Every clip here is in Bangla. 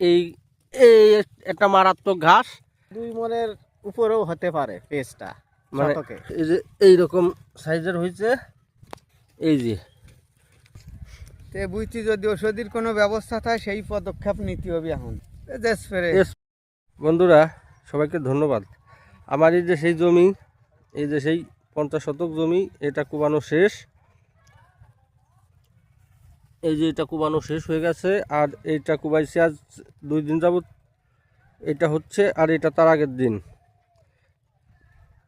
এই এই একটা মারাত্মক ঘাস, 2 মনের উপরেও হতে পারে পেঁয়াজটা, মানে শতকে। এই যে এইরকম সাইজের হয়েছে। এই যে তে বুঝছি যদি ওষুধের কোনো ব্যবস্থা থাকে সেই পদক্ষেপ নিতে হবে এখন। স্প্রে বন্ধুরা সবাইকে ধন্যবাদ। আমার এই যে সেই জমি, এই যে সেই 50 শতক জমি, এটা কোবানো শেষ। এই যে এটা কোবানো শেষ হয়ে গেছে, আর এইটা কোবাইছে আজ 2 দিন যাবত। এটা হচ্ছে, আর এটা তার আগের দিন,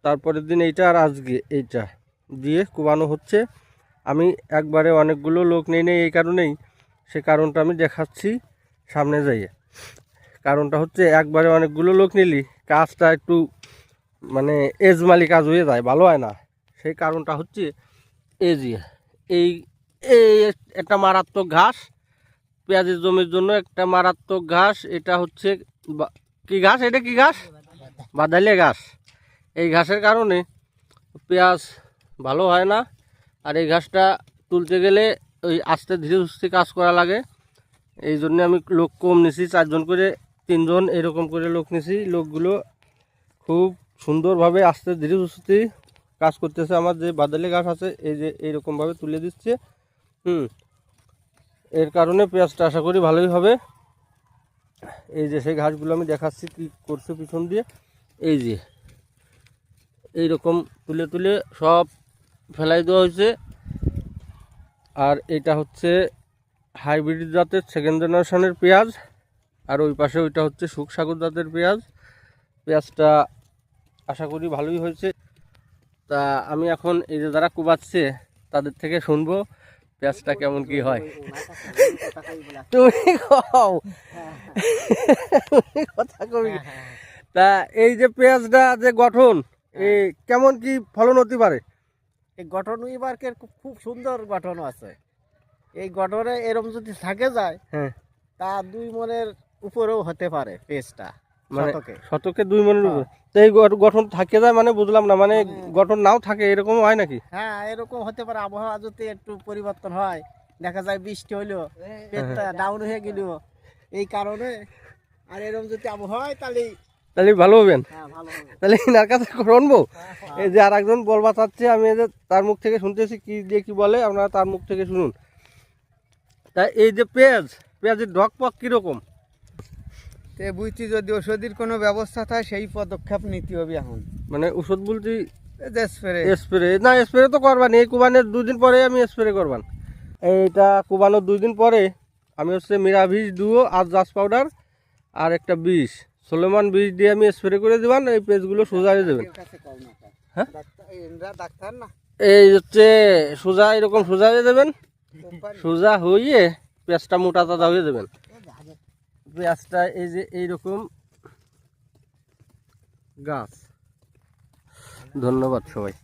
তারপরের দিন এইটা, আর আজকে এইটা দিয়ে কোবানো হচ্ছে। আমি একবারে অনেকগুলো লোক নেই এই কারণেই, সে কারণটা আমি দেখাচ্ছি সামনে যাইয়ে। কারণটা হচ্ছে একবারে অনেকগুলো লোক নিলি কাজটা একটু মানে এজমালি কাজ হয়ে যায়, ভালো হয় না। সেই কারণটা হচ্ছে এই যে এই এই একটা মারাত্মক ঘাস, পেঁয়াজের জমির জন্য একটা মারাত্মক ঘাস। এটা হচ্ছে কি ঘাস? এটা কি ঘাস? বাদালি ঘাস। এই ঘাসের কারণে পেঁয়াজ ভালো হয় না। আর এই ঘাসটা তুলতে গেলে ওই আস্তে ধীরে সুস্থে কাজ করা লাগে। এই জন্য আমি লোক কম নিছি, 4 জন করে, 3 জন এরকম করে লোক নিছি। লোকগুলো খুব সুন্দরভাবে আস্তে ধীরে সুস্থে কাজ করতেছে। আমার যে বাদালি ঘাস আছে এই যে এইরকমভাবে তুলে দিচ্ছে। এর কারণে পেঁয়াজটা আশা করি ভালোই হবে। এই যে সেই ঘাসগুলো আমি দেখাচ্ছি কি করছে পিছন দিয়ে। এই যে এইরকম তুলে তুলে সব ফেলাই দেওয়া হয়েছে। আর এটা হচ্ছে হাইব্রিড জাতের 2nd জেনারেশনের পেঁয়াজ, আর ওই পাশে ওইটা হচ্ছে সুখসাগর জাতের পেঁয়াজ। পেঁয়াজটা আশা করি ভালোই হয়েছে। তা আমি এখন এই যে যারা কুবাচ্ছে তাদের থেকে শুনবো পেঁয়াজটা কেমন কি হয়। তুমি কও, কথা কবি। তা এই যে পেঁয়াজটা যে গঠন, এই কেমন কি ফলন হতে পারে? এই গঠন এবারকের খুব সুন্দর গঠন আছে। এই গঠনে এরকম যদি থাকে যায়, হ্যাঁ, তা 2 মনের উপরেও হতে পারে পেঁয়াজটা, মানে শতকে। শতকে 2 মনের উপর। তো এই গঠন থাকে যায় মানে বুঝলাম না, মানে গঠন নাও থাকে এরকম হয় নাকি? হ্যাঁ, এরকম হতে পারে। আবহাওয়া যদি একটু পরিবর্তন হয়, দেখা যায় বৃষ্টি হইলো, পেটটা ডাউন হয়ে গেল এই কারণে। আর এরকম যদি আবহাওয়া হয় তাহলে তাহলে ভালো হবেন। হ্যাঁ, ভালো হবে। তাহলে এনার কাছে শুনবো। এই যে আর একজন বলবা চাচ্ছে, আমি এই যে তার মুখ থেকে শুনতেছি কি দিয়ে কি বলে, আপনারা তার মুখ থেকে শুনুন। তা এই যে পেঁয়াজের ঢক পক কিরকম? তে বুঝছি যদি ওষুধের কোনো ব্যবস্থা থাকে সেই পদক্ষেপ নিতে হবে এখন। মানে ওষুধ বলছি স্প্রে স্প্রে না, স্প্রে তো করবান এই কুবানের 2 দিন পরে আমি স্প্রে করবান। এইটা কুবানোর 2 দিন পরে আমি হচ্ছে মিরাভিজ দুও আর জাস পাউডার আর একটা বিষ সোলেমান বিষ দিয়ে আমি স্প্রে করে দেবেন। এই পেঁয়াজগুলো সোজা হয়ে যাবেন। হ্যাঁ, ডাক্তার না, এই হচ্ছে সোজা, এরকম সোজা হয়ে যাবেন। সোজা হয়ে পেঁয়াজটা মোটা তাজা হয়ে যাবেন। পেঁয়াজটা এই যে এইরকম গাছ। ধন্যবাদ সবাই।